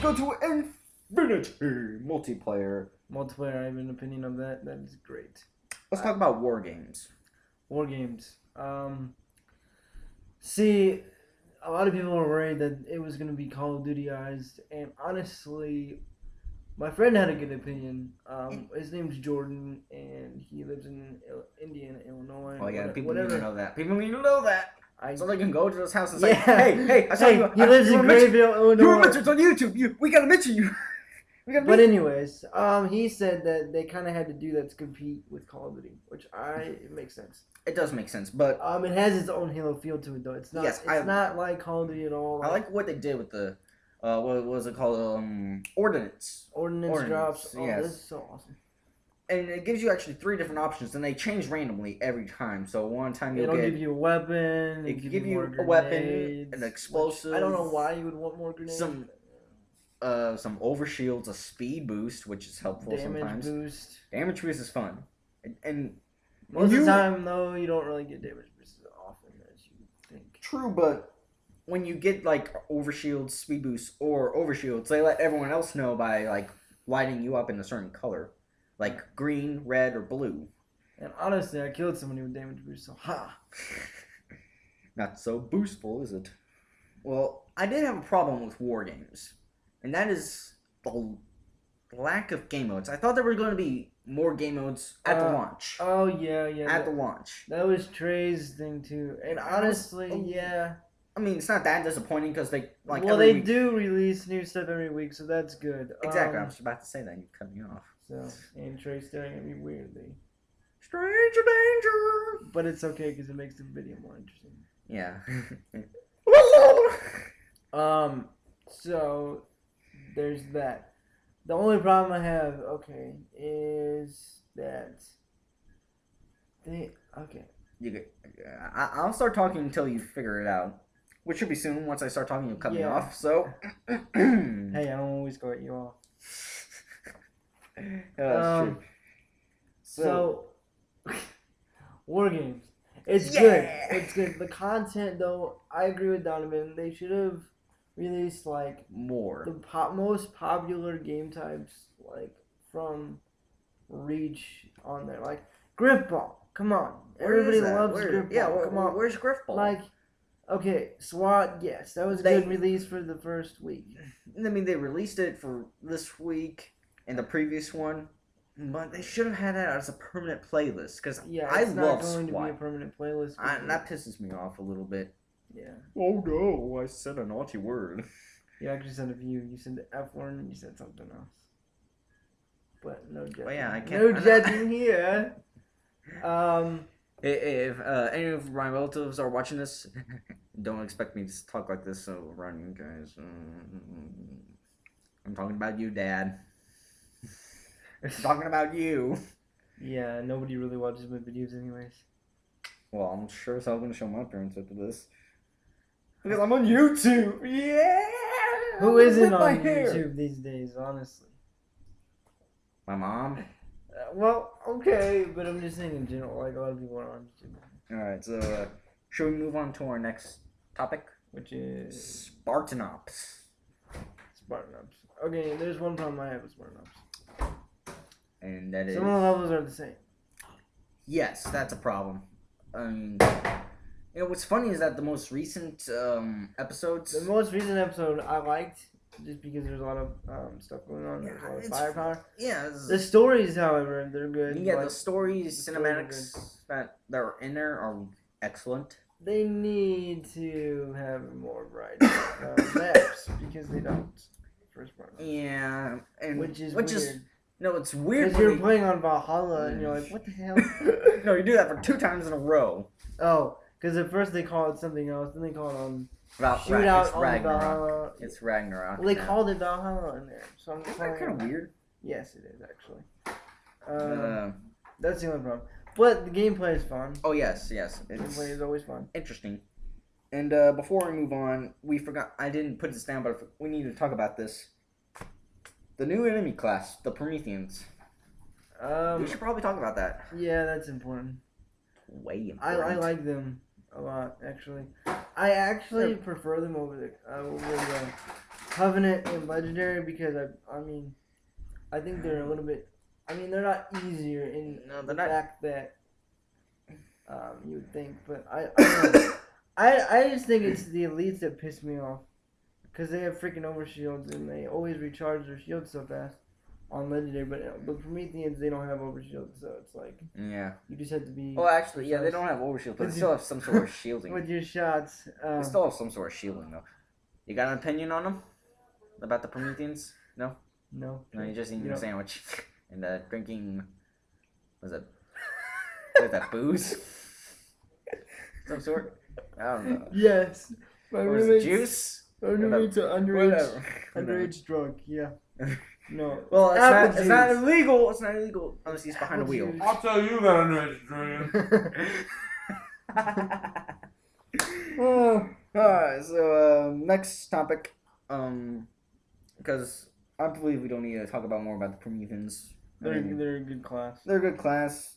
go to Infinity multiplayer. Multiplayer, I have an opinion of that. That is great. Let's talk about war games. War games. See, a lot of people were worried that it was going to be Call of Dutyized, and honestly, my friend had a good opinion. His name's Jordan, and he lives in Indiana, Illinois. Oh yeah, people whatever. need to know that. People need to know that. So they can go to his house and say, Yeah. hey, I saw you. He lives in Grayville, Illinois. You were mentioned on YouTube. We gotta mention you. But anyways, he said that they kind of had to do that to compete with Call of Duty, which it makes sense. It does make sense, but it has its own Halo feel to it though. It's not. Yes, it's not like Call of Duty at all. I like what they did with the what was it called? Ordnance drops. Oh, yes. this is so awesome. And it gives you actually 3 different options, and they change randomly every time. So one time it'll give you a weapon. It can give you a weapon, an explosive. I don't know why you would want more grenades. Some overshields, a speed boost, which is helpful sometimes. Damage boost is fun, and most of the time though, you don't really get damage boosts as often as you think. True, but when you get like overshields, speed boosts, or overshields, they let everyone else know by like lighting you up in a certain color, like green, red, or blue. And honestly, I killed somebody with damage boost, so ha. Not so boostful, is it? Well, I did have a problem with war games. And that is the lack of game modes. I thought there were going to be more game modes at the launch. Oh, yeah. At the launch. That was Trey's thing, too. And honestly, yeah. I mean, it's not that disappointing because they, like, well, they do release new stuff every week, so that's good. Exactly. I was about to say that. You cut me off. So, and Trey's staring at me weirdly. Stranger danger! But it's okay because it makes the video more interesting. Yeah. So... there's that. The only problem I have, is that I'll start talking until you figure it out, which should be soon. Once I start talking, you'll cut me off. So, hey, I don't always cut you off. That's true. So, war games. It's good. It's good. The content, though, I agree with Donovan. They should have released like more the most popular game types, like from Reach on there, like Grifball. Come on, everybody loves Grifball. Yeah, come on. Where's Grifball? Like, SWAT. Yes, that was a good release for the first week. I mean, they released it for this week and the previous one, but they should have had that as a permanent playlist because I love SWAT. To be a permanent playlist. That pisses me off a little bit. Yeah. Oh no, I said a naughty word. You actually said a few. You said the F word and you said something else. But no judging. Well, yeah, I can't. No judging here. If any of my relatives are watching this, don't expect me to talk like this around you guys. I'm talking about you, Dad. I'm talking about you. Yeah, nobody really watches my videos anyways. Well, I'm sure as hell going to show my parents after this. Because I'm on YouTube. Yeah. Who isn't on YouTube these days, honestly? My mom. Well, okay, but I'm just saying in general, like a lot of people are on YouTube. Alright, so should we move on to our next topic? Which is Spartanops. Spartanops. Okay, there's one problem I have with Spartanops. And that is... some of the levels are the same. Yes, that's a problem. What's funny is that the most recent episodes... The most recent episode I liked, just because there's a lot of stuff going on. There's a lot of firepower. Yeah. The stories, however, they're good. Yeah, the stories, cinematics that are in there are excellent. They need to have more variety of maps, because they don't. First part. Yeah, and which is weird. No, it's weird. Because you're playing on Valhalla, and you're like, what the hell? No, you do that for 2 times in a row. Oh, because at first they call it something else, then they call it Shootout on Valhalla. It's Ragnarok. Well, they called it Valhalla in there. So I'm Isn't that kind of weird? Yes, it is, actually. That's the only problem. But the gameplay is fun. Oh, yes. The gameplay is always fun. Interesting. And before we move on, I didn't put this down, but we need to talk about this. The new enemy class, the Prometheans. We should probably talk about that. Yeah, that's important. Way important. I like them a lot, actually. I actually prefer them over the Covenant and Legendary because I think they're a little bit. I mean, they're not easier in No, the they're not. fact that you would think, but I don't know. I just think it's the elites that piss me off because they have freaking overshields and they always recharge their shields so fast on Legendary. But Prometheans they don't have overshields, so it's like Yeah. you just have to be. Well, actually, yeah, they precise don't have overshield, but they With still your- have some sort of shielding. with your shots. They still have some sort of shielding, though. You got an opinion on them? About the Prometheans? No? No. No, you're just eating You a know- sandwich and drinking. Was it? What is that, booze? Some sort? I don't know. Yes. My Or was it roommate's- juice? My roommate's an Whatever. underage drunk. Yeah. No. Well, it's Apple not, it's not juice. illegal. It's not illegal unless he's behind the Apple wheel. juice. I'll tell you that I'm ready to drink. Alright, so next topic. Because I believe we don't need to talk about more about the Prometheans. I mean, They're a good class. they're a good class.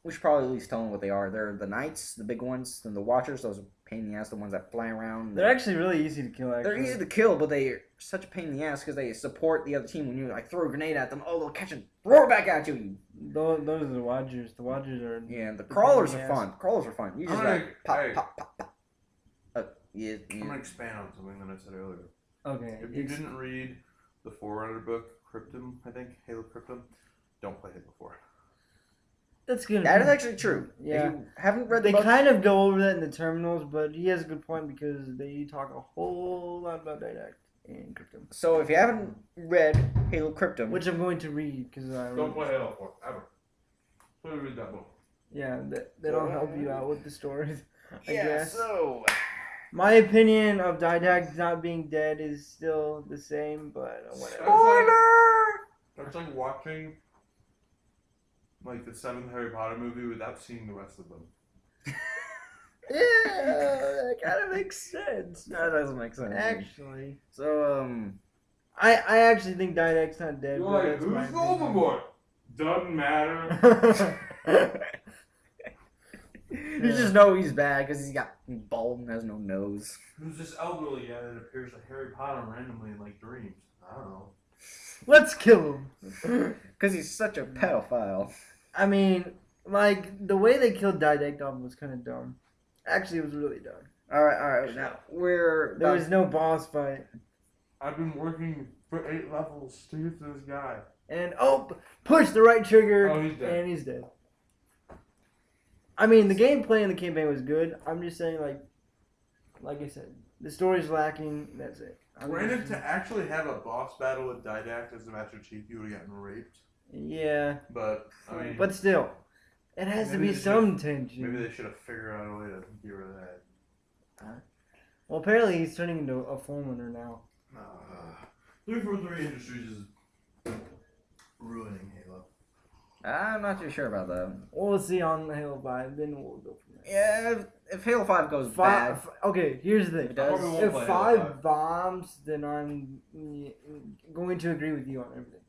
We should probably at least tell them what they are. They're the Knights, the big ones, then the Watchers, those are pain in the ass, the ones that fly around. They're actually really easy to kill. Actually. They're easy to kill, but they're such a pain in the ass because they support the other team. When you like throw a grenade at them, oh, they'll catch it, throw it back at you. Those are the Watchers. The Watchers are. Yeah, the pain crawlers in the are ass. fun. Crawlers are fun. You just I'm gonna- like pop, hey. pop, pop, pop. Yeah, I'm yeah. gonna expand on something that I said earlier. Okay. If you didn't read the Forerunner book, Cryptum, I think, Halo Cryptum, don't play Halo 4. That's good. That is actually true. Yeah. If you haven't read the They book, kind of go over that in the terminals, but he has a good point because they talk a whole lot about Didact and Cryptum, so if you haven't read Halo Cryptum, which I'm going to read because Don't play Halo 4, ever. Please read that book. Yeah, that'll help you out with the stories. I guess. So My opinion of Didact not being dead is still the same, but whatever. That's like watching like the 7th Harry Potter movie without seeing the rest of them. Yeah, that kind of makes sense. that doesn't make sense. Actually, So I actually think Didact's not dead. You're but like, that's my who's Voldemort? Doesn't matter. opinion. you just know he's bad because he's got bald and has no nose. Who's this elderly guy that appears like Harry Potter randomly in like dreams? I don't know. Let's kill him. Because he's such a pedophile. I mean, like the way they killed Didact off was kind of dumb. Actually, it was really dumb. All right. Now we're There was no boss fight, I've been working for 8 levels to get to this guy. and push the right trigger, Oh, he's dead. and he's dead. I mean, the gameplay in the campaign was good. I'm just saying, like I said, the story's lacking. That's it. Granted, to actually have a boss battle with Didact as the Master Chief, you would have gotten raped. Yeah, But, I mean, but still, it has to Maybe be they some maybe tension. they should have figured out a way to get rid of that. Well, apparently he's turning into a forerunner now. 343 Industries is ruining Halo. I'm not too sure about that. We'll see on Halo 5, then we'll go from there. Yeah, if Halo 5 goes bad, Okay, here's the It thing. does. Probably won't If play 5 Halo 5. bombs, then I'm going to agree with you on everything.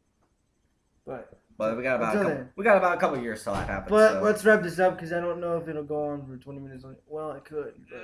but we got Until then. about a couple years till that happens. But so. let's wrap this up because I don't know if it'll go on for 20 minutes. Well, it could. But